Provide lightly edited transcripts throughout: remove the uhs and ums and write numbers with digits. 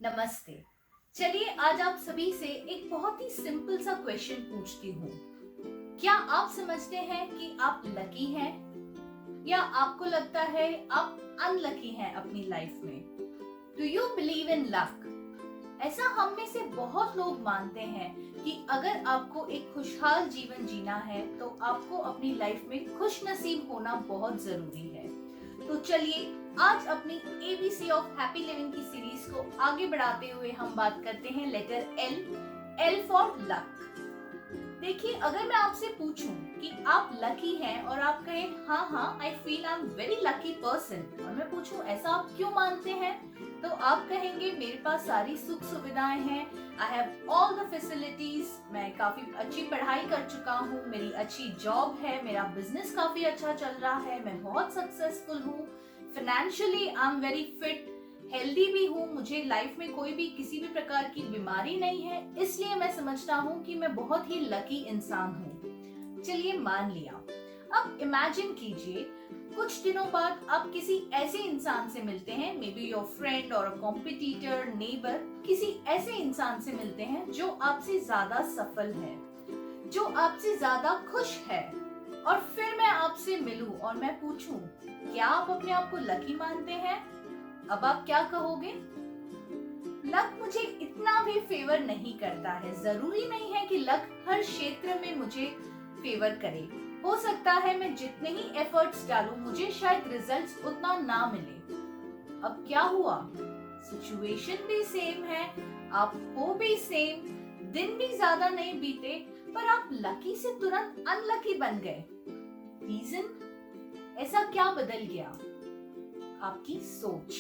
नमस्ते। चलिए आज आप सभी से एक बहुत ही सिंपल सा क्वेश्चन पूछती हूँ। क्या आप समझते हैं कि आप लकी हैं या आपको लगता है आप अनलकी हैं अपनी लाइफ में? Do you believe in luck? ऐसा हम में से बहुत लोग मानते हैं कि अगर आपको एक खुशहाल जीवन जीना है तो आपको अपनी लाइफ में खुश नसीब होना बहुत जरूरी है। तो चलिए आज अपनी एबीसी ऑफ हैप्पी लिविंग की सीरीज को आगे बढ़ाते हुए हम बात करते हैं letter L. L for luck. देखिए, अगर मैं आपसे पूछूं कि आप लकी हैं और आप कहें हाँ हाँ I feel I am very lucky person, और मैं पूछूं ऐसा आप क्यों मानते हैं, तो आप कहेंगे मेरे पास सारी सुख सुविधाएं हैं, I have all the facilities, मैं काफी अच्छी पढ़ाई कर चुका हूँ, मेरी अच्छी जॉब है, मेरा बिजनेस काफी अच्छा चल रहा है, मैं बहुत सक्सेसफुल हूँ, financially I am very fit, healthy भी हूँ, मुझे लाइफ में कोई भी किसी भी प्रकार की बीमारी नहीं है, इसलिए मैं समझता हूँ कि मैं बहुत ही लकी इंसान हूँ। चलिए मान लिया। अब इमेजिन कीजिए कुछ दिनों बाद आप किसी ऐसे इंसान से मिलते हैं, मे बी योर फ्रेंड और कॉम्पिटिटर, नेबर, किसी ऐसे इंसान से मिलते हैं जो आपसे ज्यादा सफल है, जो आपसे ज्यादा खुश है, और फिर मैं आपसे मिलूं और मैं पूछूं क्या आप अपने आप को लकी मानते हैं? अब आप क्या कहोगे? लक मुझे इतना भी फेवर नहीं करता है। जरूरी नहीं है कि लक हर क्षेत्र में मुझे फेवर करे। हो सकता है मैं जितने ही एफर्ट्स डालूं मुझे शायद रिजल्ट्स उतना ना मिले। अब क्या हुआ? सिचुएशन भी सेम है, आप हो भी सेम, दिन भी ज्यादा नहीं बीते, पर आप लकी से तुरंत अनलकी बन गए। रीजन? ऐसा क्या बदल गया? आपकी सोच।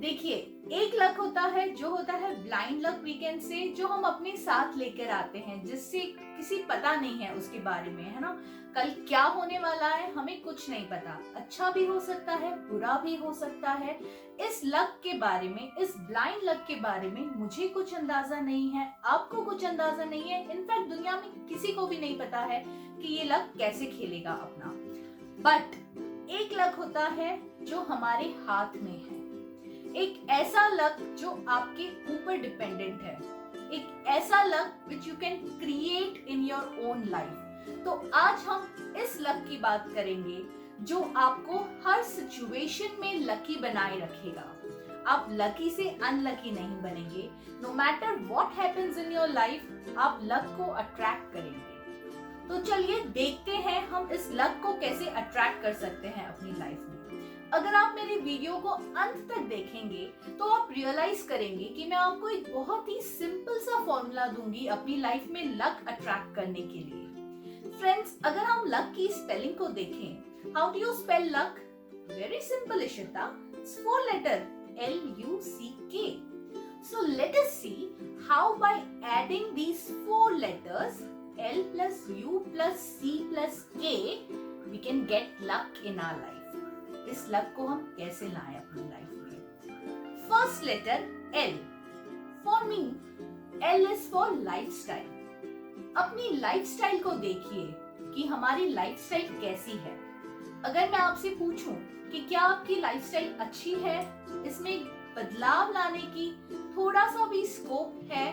देखिए, एक लक होता है जो होता है blind luck we can say, जो हम अपने साथ लेकर आते हैं, जिससे किसी पता नहीं है उसके बारे में, है ना। कल क्या होने वाला है हमें कुछ नहीं पता, अच्छा भी हो सकता है, बुरा भी हो सकता है। इस लक के बारे में, इस ब्लाइंड लक के बारे में मुझे कुछ अंदाजा नहीं है, आपको कुछ अंदाजा नहीं है, इनफैक्ट दुनिया में किसी को भी नहीं पता है कि ये लक कैसे खेलेगा अपना। बट एक लक होता है जो हमारे हाथ में है, एक ऐसा लक जो आपके ऊपर डिपेंडेंट है, एक ऐसा luck which you can create in your own life. तो आज हम इस लक की बात करेंगे जो आपको हर सिचुएशन में लकी बनाए रखेगा। आप लकी से अनलकी नहीं बनेंगे। No matter what happens in your life, आप लक को अट्रैक्ट करेंगे। तो चलिए देखते हैं हम इस लक को कैसे अट्रैक्ट कर सकते हैं अपनी लाइफ में। अगर आप मेरे वीडियो को अंत तक देखेंगे तो आप रियलाइज करेंगे कि मैं आपको एक बहुत ही सिंपल सा फॉर्मूला दूंगी अपनी लाइफ में लक अट्रैक्ट करने के लिए। फ्रेंड्स, अगर हम लक की स्पेलिंग को देखें, how do you spell luck? Very simple Ishita, it's 4 letter LUCK. So let us see how by adding these 4 letters L plus U plus C plus K we can get luck in our life. इस luck को हम कैसे लाएं अपनी life में? First letter L. For me L is for lifestyle. अपनी lifestyle को देखिए कि हमारी लाइफस्टाइल कैसी है। अगर मैं आपसे पूछूं कि क्या आपकी लाइफस्टाइल अच्छी है, इसमें बदलाव लाने की थोड़ा सा भी स्कोप है,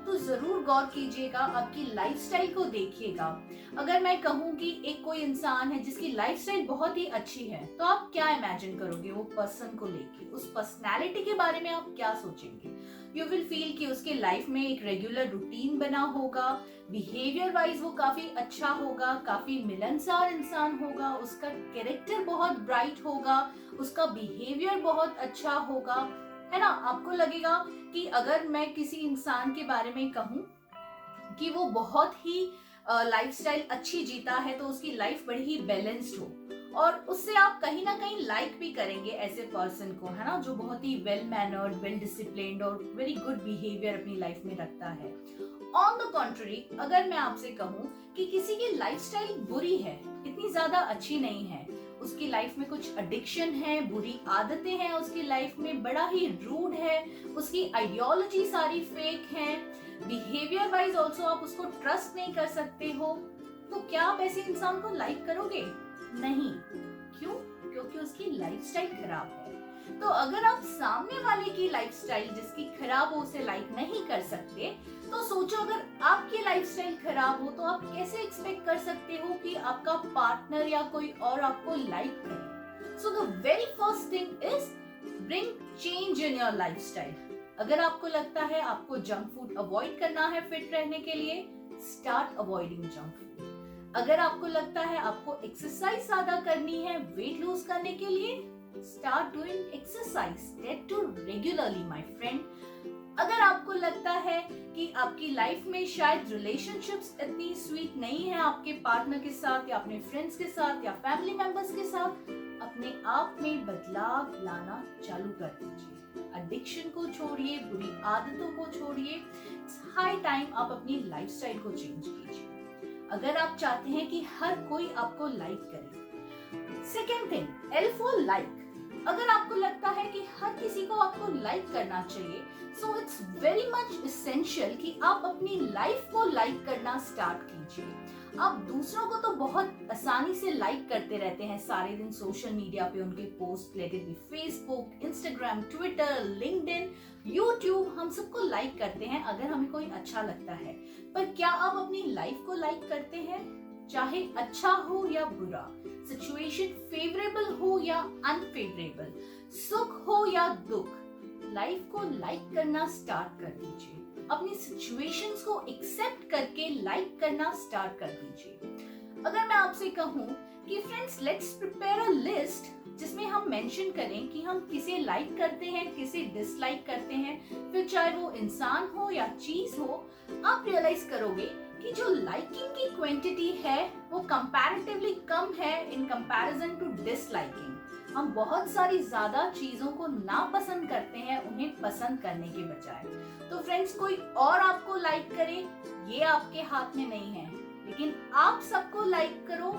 तो जरूर गौर कीजिएगा, आपकी लाइफस्टाइल को देखिएगा। अगर मैं कहूँ कि एक कोई इंसान है जिसकी लाइफस्टाइल बहुत ही अच्छी है, तो आप क्या इमेजिन करोगे वो पर्सन को लेके, उस पर्सनालिटी के बारे में आप क्या सोचेंगे? यू विल फील कि उसके लाइफ में एक रेगुलर रूटीन बना होगा, बिहेवियर वाइज वो काफी अच्छा होगा, काफी मिलनसार इंसान होगा, उसका कैरेक्टर बहुत ब्राइट होगा, उसका बिहेवियर बहुत अच्छा होगा, है ना। आपको लगेगा कि अगर मैं किसी इंसान के बारे में कहूँ कि वो बहुत ही लाइफस्टाइल अच्छी जीता है, तो उसकी लाइफ बड़ी ही बैलेंस्ड हो, और उससे आप कहीं ना कहीं लाइक भी करेंगे ऐसे पर्सन को, है ना, जो बहुत ही वेल मैनर्ड, वेल डिसिप्लिन्ड और वेरी गुड बिहेवियर अपनी लाइफ में रखता है। ऑन द कॉन्ट्री, अगर मैं आपसे कहूँ कि किसी की लाइफस्टाइल बुरी है, इतनी ज्यादा अच्छी नहीं है, उसकी लाइफ में कुछ एडिक्शन है, बुरी आदतें हैं उसकी लाइफ में, बड़ा ही रूड है, उसकी आइडियोलॉजी सारी फेक है, बिहेवियर वाइज ऑल्सो आप उसको ट्रस्ट नहीं कर सकते हो, तो क्या आप ऐसे इंसान को लाइक करोगे? नहीं। क्यों? क्योंकि उसकी लाइफस्टाइल खराब है। तो अगर आप सामने वाले की लाइफस्टाइल जिसकी खराब हो उसे लाइक नहीं कर सकते, तो सोचो अगर आपकी लाइफस्टाइल खराब हो तो आप कैसे एक्सपेक्ट कर सकते हो कि आपका पार्टनर या कोई और आपको लाइक करे। So the very first thing is bring change in your lifestyle. अगर आपको लगता है आपको जंक फूड अवॉइड करना है फिट रहने के लिए, स्टार्ट अवॉइडिंग जंक फूड। अगर आपको लगता है आपको एक्सरसाइज ज्यादा करनी है वेट लूज करने के लिए, start doing exercise, get to regularly my friend. अगर आपको लगता है कि आपकी लाइफ में शायद रिलेशनशिप्स इतनी स्वीट नहीं है आपके पार्टनर के साथ या अपने फ्रेंड्स के साथ या फैमिली मेंबर्स के साथ, अपने आप में बदलाव लाना चालू कर दीजिए। एडिक्शन को छोड़िए, बुरी आदतों को छोड़िए। इट्स हाई टाइम आप अपनी लाइफस्टाइल को चेंज कीजिए अगर आप चाहते हैं कि हर कोई आपको लाइक करे। Second thing, L for like. अगर आपको लगता है कि हर किसी को आपको लाइक करना चाहिए, so it's very much essential कि आप अपनी लाइफ को लाइक करना स्टार्ट कीजिए। आप दूसरों को तो बहुत आसानी से लाइक करते रहते हैं सारे दिन सोशल मीडिया पे, उनके पोस्ट रिलेटेड भी, Facebook, Instagram, Twitter, LinkedIn, YouTube, हम सबको लाइक करते हैं अगर हमें कोई अच्छा लगता है। पर क्या आप अपनी लाइफ को लाइक करते हैं? चाहे अच्छा हो या बुरा, सिचुएशन फेवरेबल हो या अनफेवरेबल, सुख हो या दुख, लाइफ को लाइक करना स्टार्ट कर दीजिए। अपनी सिचुएशंस को एक्सेप्ट करके लाइक करना स्टार्ट कर दीजिए। अगर मैं आपसे कहूं कि friends let's prepare a list जिसमें हम मेंशन करें कि हम किसे लाइक करते हैं, किसे डिसलाइक करते हैं, फिर चाहे वो इंसान हो या चीज हो, आप रियलाइज करोगे कि जो लाइकिंग की क्वांटिटी है वो कंपैरेटिवली कम है इन कंपैरिजन टू डिसलाइकिंग। हम बहुत सारी ज्यादा चीजों को नापसंद करते हैं उन्हें पसंद करने के बजाय। तो फ्रेंड्स, कोई और आपको लाइक करे ये आपके हाथ में नहीं है, लेकिन आप सबको लाइक करो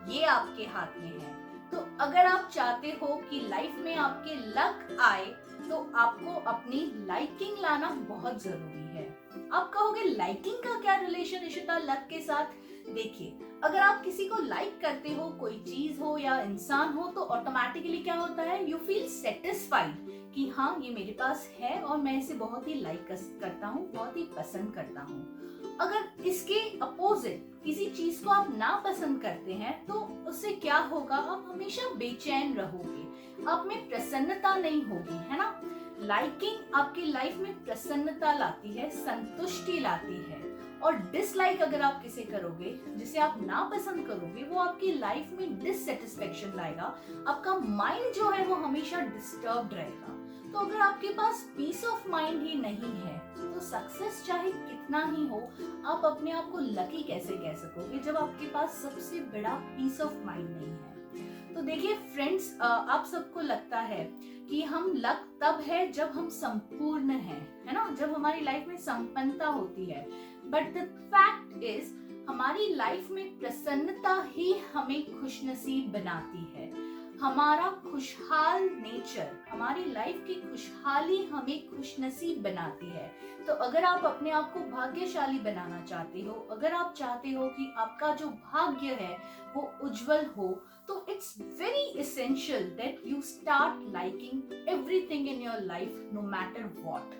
ये आपके हाथ में है। तो अगर आप चाहते हो कि लाइफ में आपके लक आए तो आपको अपनी लाइकिंग लाना बहुत जरूरी है। आप कहोगे लाइकिंग का क्या रिलेशन इशिता लक के साथ? देखिए, अगर आप किसी को लाइक करते हो, कोई चीज हो या इंसान हो, तो ऑटोमेटिकली क्या होता है, यू फील सेटिस्फाइड कि हाँ ये मेरे पास है और मैं इसे बहुत ही लाइक करता हूँ, बहुत ही पसंद करता हूँ। अगर इसके अपोजिट किसी चीज को आप ना पसंद करते हैं तो उससे क्या होगा, आप हमेशा बेचैन रहोगे, आप में प्रसन्नता नहीं होगी, है ना। लाइकिंग आपकी लाइफ में प्रसन्नता लाती है, संतुष्टि लाती है। और डिसलाइक अगर आप किसे करोगे, जिसे आप ना पसंद करोगे, वो आपकी लाइफ में डिससेटिस्फेक्शन लाएगा। आपका माइंड जो है वो हमेशा डिस्टर्ब्ड रहेगा। तो अगर आपके पास पीस ऑफ माइंड ही नहीं है तो सक्सेस चाहे कितना ही हो, आप अपने आप को लकी कैसे कह सकोगे जब आपके पास सबसे बड़ा पीस ऑफ माइंड नहीं है। तो देखिए फ्रेंड्स, आप सबको लगता है कि हम लक तब है जब हम संपूर्ण हैं, है ना, जब हमारी लाइफ में संपन्नता होती है। बट द फैक्ट इज हमारी लाइफ में प्रसन्नता ही हमें खुशनसीब बनाती है। हमारा खुशहाल नेचर, हमारी लाइफ की खुशहाली हमें खुशनसीब बनाती है। तो अगर आप अपने आप को भाग्यशाली बनाना चाहते हो, अगर आप चाहते हो कि आपका जो भाग्य है वो उज्जवल हो, तो it's very essential that you start liking everything in your life no matter what.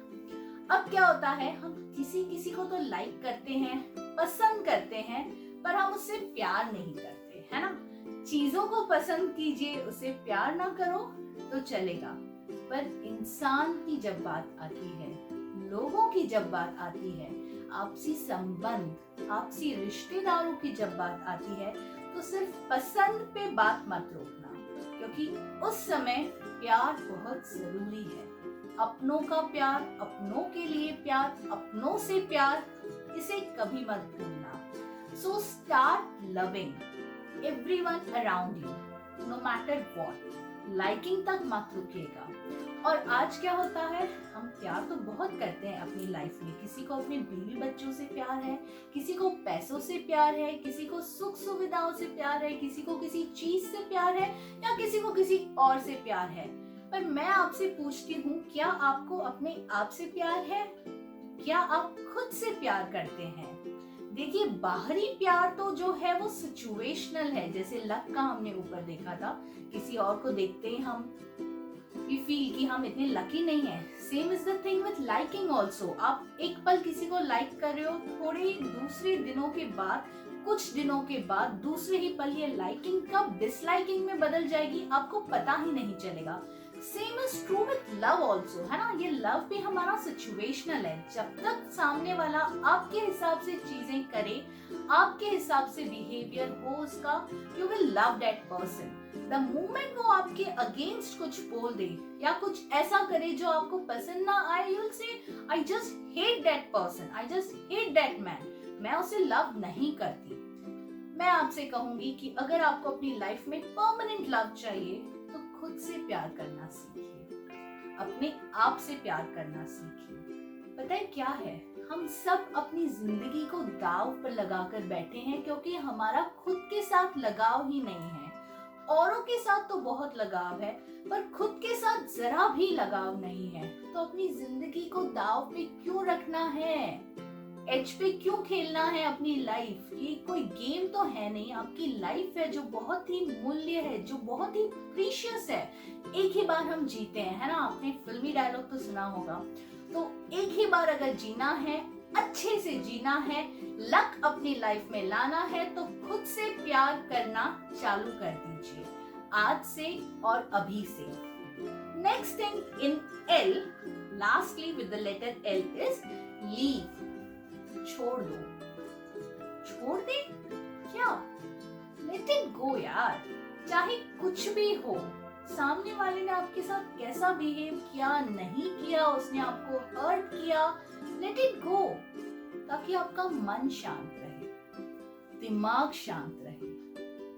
अब क्या होता है, हम किसी को तो लाइक करते हैं, पसंद करते हैं, पर हम उससे प्यार नहीं करते, है ना। चीजों को पसंद कीजिए, उसे प्यार ना करो तो चलेगा, पर इंसान की जब बात आती है, लोगों की जब बात आती है, आपसी संबंध, आपसी रिश्तेदारों की जब बात आती है, तो सिर्फ पसंद पे बात मत रोकना, क्योंकि उस समय प्यार बहुत जरूरी है। अपनों का प्यार, अपनों के लिए प्यार, अपनों से प्यार, इसे कभी मत भूलना। So start loving everyone around you, no matter what. Liking तक मत रुकिएगा। और आज क्या होता है, हम प्यार तो बहुत करते हैं अपनी लाइफ में। किसी को अपने बीवी बच्चों से प्यार है, किसी को पैसों से प्यार है, किसी को सुख सुविधाओं से प्यार है, किसी को किसी चीज से प्यार है, या किसी को किसी और से प्यार है। पर मैं आपसे पूछती हूँ, क्या आपको अपने आप से प्यार है? क्या आप खुद से प्यार करते हैं? देखिए, बाहरी प्यार तो जो है वो सिचुएशनल है, जैसे लक का हमने ऊपर देखा था, किसी और को देखते ही हम वी फील कि हम इतने लकी नहीं हैं। Same is the thing with liking also. आप एक पल किसी को लाइक कर रहे हो, थोड़े ही दूसरे दिनों के बाद, कुछ दिनों के बाद दूसरे ही पल ये लाइकिंग कब डिसलाइकिंग में बदल जाएगी आपको पता ही नहीं चलेगा। Same is true with love also, है ना। ये लव भी हमारा सिचुएशनल है। जब तक सामने वाला आपके हिसाब से चीजें करे, आपके हिसाब से बिहेवियर हो उसका, you will love that person. The moment वो आपके अगेंस्ट कुछ बोल दे या कुछ ऐसा करे जो आपको पसंद ना आए, you will say I just hate that person, I just hate that man, मैं उसे लव नहीं करती। मैं आपसे कहूंगी कि अगर आपको अपनी लाइफ में परमानेंट लव चाहिए तो खुद से प्यार करना सीखिए, अपने आप से प्यार करना सीखिए। पता है क्या है, हम सब अपनी जिंदगी को दांव पर लगाकर बैठे हैं क्योंकि हमारा खुद के साथ लगाव ही नहीं है। औरों के साथ तो बहुत लगाव है पर खुद के साथ जरा भी लगाव नहीं है। तो अपनी जिंदगी को दांव पे क्यों रखना है, एज पे क्यों खेलना है अपनी लाइफ। ये कोई गेम तो है नहीं, आपकी लाइफ है जो बहुत ही मूल्य है, जो बहुत ही प्रीशियस है। एक ही बार हम जीते हैं, है ना। आपने फिल्मी डायलॉग तो सुना होगा। तो एक ही बार अगर जीना है, अच्छे से जीना है, लक अपनी लाइफ में लाना है तो खुद से प्यार करना चालू कर दीजिए आज से और अभी से। Next thing in L, lastly with the letter L is leave. छोड़ दो, छोड़ दे क्या, लेट इट गो यार। चाहे कुछ भी हो, सामने वाले ने आपके साथ कैसा बिहेव किया, नहीं किया, उसने आपको हर्ट किया, लेट इट गो, ताकि आपका मन शांत रहे, दिमाग शांत रहे।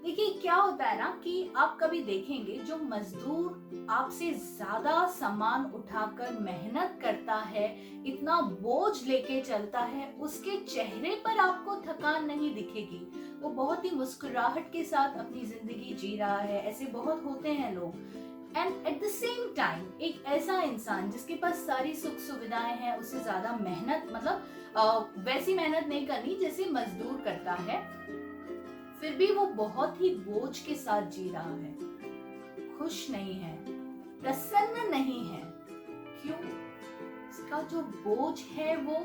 देखिए क्या होता है ना कि आप कभी देखेंगे जो मजदूर आपसे ज्यादा सामान उठाकर मेहनत करता है, इतना बोझ लेके चलता है, उसके चेहरे पर आपको थकान नहीं दिखेगी। वो बहुत ही मुस्कुराहट के साथ अपनी जिंदगी जी रहा है। ऐसे बहुत होते हैं लोग। And at the same time एक ऐसा इंसान जिसके पास सारी सुख सुविधाएं हैं, उसे ज्यादा मेहनत, मतलब वैसी मेहनत नहीं करनी जैसे मजदूर करता है, फिर भी वो बहुत ही बोझ के साथ जी रहा है, खुश नहीं है, प्रसन्न नहीं है। क्यों? उसका जो बोझ है वो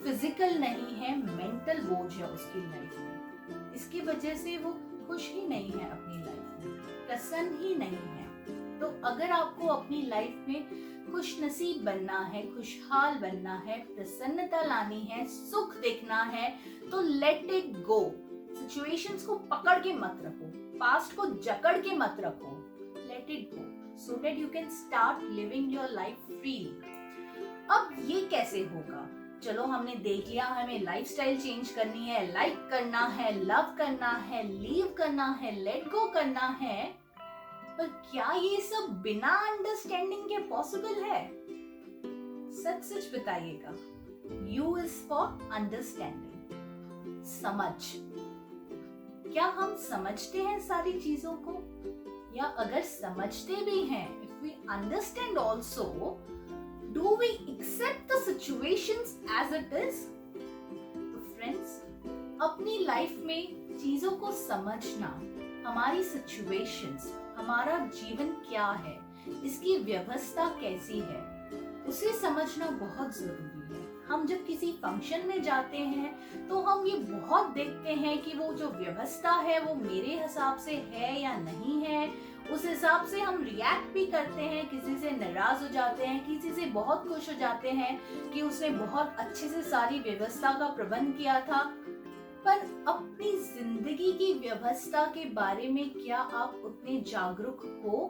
फिजिकल नहीं है, मेंटल बोझ है उसकी लाइफ में। इसकी वजह से वो खुश ही नहीं है अपनी लाइफ में, प्रसन्न ही नहीं है। तो अगर आपको अपनी लाइफ में खुश नसीब बनना है, खुशहाल बनना है, प्रसन्नता लानी है, सुख देखना है, तो लेट इट गो। सिचुएशंस को पकड़ के मत रखो, पास्ट को जकड़ के मत रखो, let it go so that you can start living your life freely. अब ये कैसे होगा? चलो हमने देख लिया, हमें लाइफस्टाइल चेंज करनी है, लाइक करना है, लव करना है, लीव करना है, लेट गो करना है, पर क्या ये सब बिना अंडरस्टैंडिंग के पॉसिबल है? सच सच बताइएगा। यू इज फॉर अंडरस्टैंडिंग, समझ। क्या हम समझते हैं सारी चीजों को? या अगर समझते भी हैं, if we understand also, do we accept the situations as it is? तो फ्रेंड्स, अपनी लाइफ में चीजों को समझना, हमारी सिचुएशंस, हमारा जीवन क्या है, इसकी व्यवस्था कैसी है, उसे समझना बहुत जरूरी है। हम जब किसी फंक्शन में जाते हैं तो हम ये बहुत देखते हैं कि वो जो व्यवस्था है वो मेरे हिसाब से है या नहीं है। उस हिसाब से हम रिएक्ट भी करते हैं, किसी से नाराज हो जाते हैं, किसी से बहुत खुश हो जाते हैं कि उसने बहुत अच्छे से सारी व्यवस्था का प्रबंध किया था। पर अपनी जिंदगी की व्यवस्था के बारे में क्या आप उतने जागरूक हो?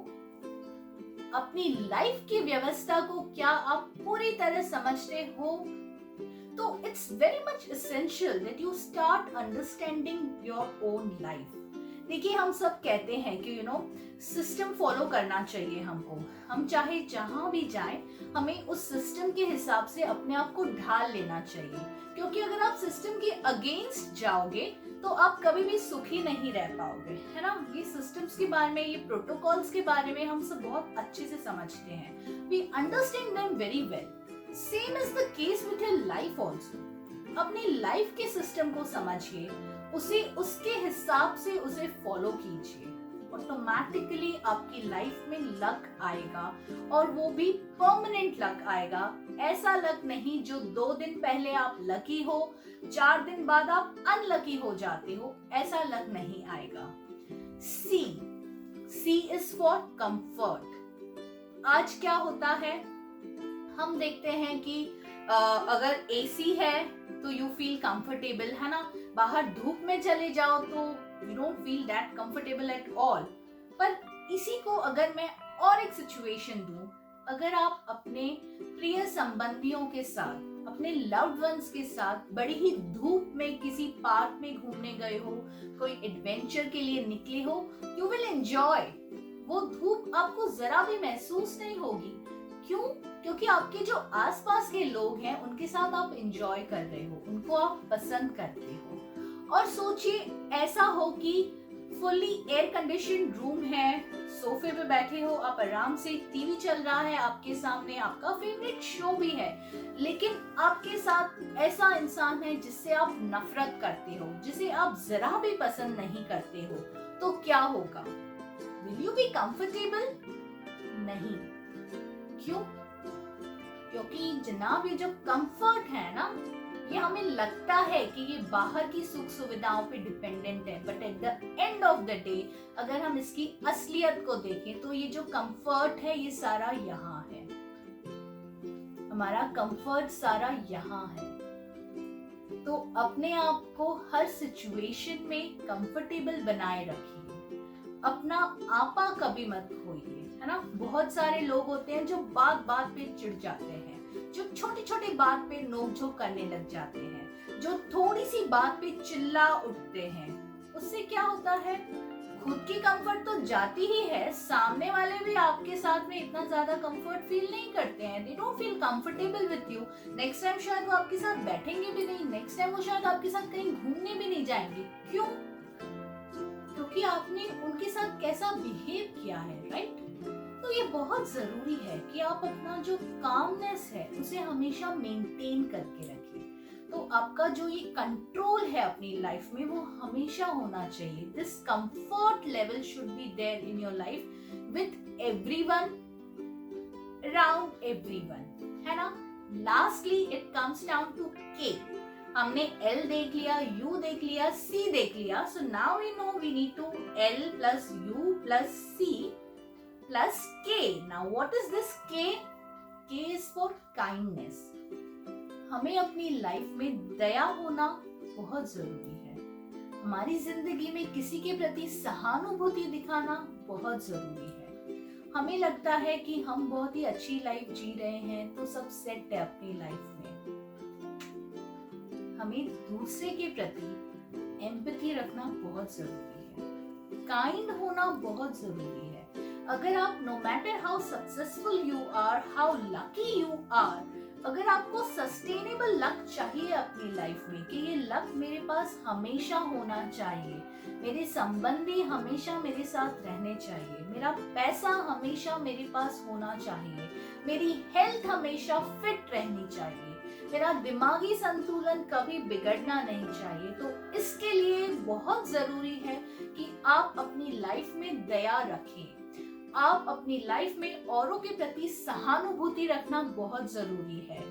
अपनी लाइफ की व्यवस्था को क्या आप पूरी तरह समझते हो? तो it's very much essential that you start understanding your own life. देखिए हम सब कहते हैं कि सिस्टम फॉलो करना चाहिए हमको। हम चाहे जहां भी जाएं, हमें उस सिस्टम के हिसाब से अपने आप को ढाल लेना चाहिए, क्योंकि अगर आप सिस्टम के अगेंस्ट जाओगे तो आप कभी भी सुखी नहीं रह पाओगे, है ना। ये सिस्टम्स के बारे में, ये प्रोटोकॉल्स के बारे में हम सब बहुत अच्छे से समझते हैं। We understand them very well. Same is the case with your life also. अपनी लाइफ के सिस्टम को समझिए, उसे उसके हिसाब से उसे फॉलो कीजिए। ऑटोमेटिकली आपकी लाइफ में लक आएगा, और वो भी परमानेंट लक आएगा। ऐसा लक नहीं जो 2 दिन पहले आप लकी हो, 4 दिन बाद आप अनलकी हो जाते हो, ऐसा लक नहीं आएगा। सी इज फॉर कंफर्ट। आज क्या होता है, हम देखते हैं कि अगर एसी है तो यू फील कंफर्टेबल, है ना। बाहर धूप में चले जाओ तो you don't feel that comfortable at all. पर इसी को अगर मैं और एक सिचुएशन दूं, अगर आप अपने प्रिय संबंधियों के साथ, अपने लव्ड वंस के साथ बड़ी ही धूप में किसी पार्क में घूमने गए हो, कोई एडवेंचर के लिए निकले हो, यू विल एंजॉय। वो धूप आपको जरा भी महसूस नहीं होगी। क्यों? क्योंकि आपके जो आसपास के लोग हैं उनके साथ आप एंजॉय कर रहे हो, उनको आप पसंद करते हो। और सोचिए ऐसा हो कि फुल्ली एयर कंडीशन रूम है, सोफे पे बैठे हो, आप आराम से, टीवी चल रहा है आपके सामने, आपका फेवरेट शो भी है, लेकिन आपके साथ ऐसा इंसान है जिससे आप नफरत करते हो, जिसे आप जरा भी पसंद नहीं करते हो, तो क्या होगा? Will you be comfortable? नहीं। क्यों? क्योंकि जनाब ये जो कंफर्ट है ना, ये हमें लगता है कि ये बाहर की सुख सुविधाओं पे डिपेंडेंट है, but at the end of the day अगर हम इसकी असलियत को देखें तो ये जो कंफर्ट है ये सारा यहाँ है। हमारा कंफर्ट सारा यहाँ है। तो अपने आप को हर सिचुएशन में कंफर्टेबल बनाए रखिए, अपना आपा कभी मत खोइए, है ना। बहुत सारे लोग होते हैं जो बात बात पे चिढ़ जाते हैं, जो छोटी छोटी बात पे नोकझोंक करने लग जाते हैं, जो थोड़ी सी बात पे चिल्ला उठते हैं। उससे क्या होता है, खुद की कंफर्ट तो जाती ही है, सामने वाले भी आपके साथ में इतना ज्यादा कंफर्ट फील नहीं करते हैं। They don't feel comfortable with you. Next time शायद वो आपके साथ बैठेंगे भी नहीं, नेक्स्ट टाइम वो शायद आपके साथ कहीं घूमने भी नहीं जाएंगे। क्यों? क्योंकि आपने उनके साथ कैसा बिहेव किया है, राइट। तो ये बहुत जरूरी है कि आप अपना जो कामनेस है उसे हमेशा मेंटेन करके रखें। तो आपका जो ये कंट्रोल है अपनी लाइफ में वो हमेशा होना चाहिए। This comfort level should be there in your life with everyone, around everyone, है ना। Lastly it comes down to K. हमने L देख लिया, U देख लिया, C देख लिया। So now we know we need to L plus U plus C plus K. Now what is this K? K is for kindness. हमें अपनी life में दया होना बहुत जरूरी है। हमारी जिंदगी में किसी के प्रति सहानुभूति दिखाना बहुत जरूरी है। हमें लगता है कि हम बहुत ही अच्छी लाइफ जी रहे हैं तो सब सेट है अपनी लाइफ में। हमें दूसरे के प्रति एम्पैथी रखना बहुत जरूरी है, काइंड होना बहुत जरूरी है। अगर आप no matter how successful you are, how lucky you are, अगर आपको सस्टेनेबल लक चाहिए अपनी लाइफ में कि ये लक मेरे पास हमेशा होना चाहिए, मेरे संबंधी हमेशा मेरे साथ रहने चाहिए, मेरा पैसा हमेशा मेरे पास होना चाहिए, मेरी हेल्थ हमेशा फिट रहनी चाहिए, मेरा दिमागी संतुलन कभी बिगड़ना नहीं चाहिए, तो इसके लिए बहुत जरूरी है कि आप अपनी लाइफ में दया रखें। आप अपनी लाइफ में औरों के प्रति सहानुभूति रखना बहुत जरूरी है।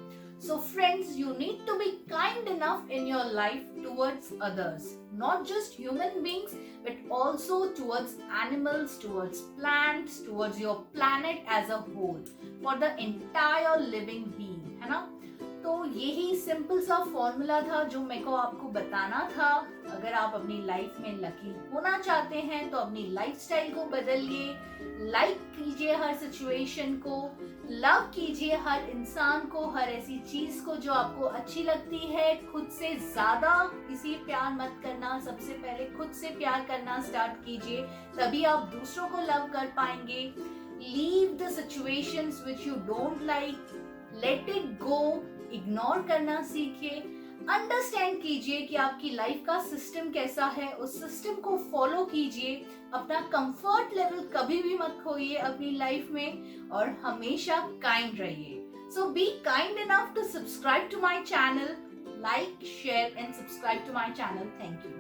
So friends, you need to be kind enough in your life towards others, not just human beings, but also towards animals, towards plants, towards your planet as a whole, for the entire living being, है ना। तो यही simple सा formula था जो मेरे को आपको बताना था। अगर आप अपनी लाइफ में लकी होना चाहते हैं तो अपनी लाइफस्टाइल को बदलिए, लाइक कीजिए हर सिचुएशन को, लव कीजिए हर इंसान को, हर ऐसी चीज को जो आपको अच्छी लगती है। खुद से ज्यादा किसी प्यार मत करना, सबसे पहले खुद से प्यार करना स्टार्ट कीजिए, तभी आप दूसरों को लव कर पाएंगे। Leave the situations which you don't like, let it go, ignore करना सीखिए। अंडरस्टैंड कीजिए कि आपकी लाइफ का सिस्टम कैसा है, उस सिस्टम को फॉलो कीजिए। अपना कंफर्ट लेवल कभी भी मत खोइए अपनी लाइफ में, और हमेशा काइंड रहिए। So be kind enough to subscribe to my channel, like, share and subscribe to my channel. Thank you.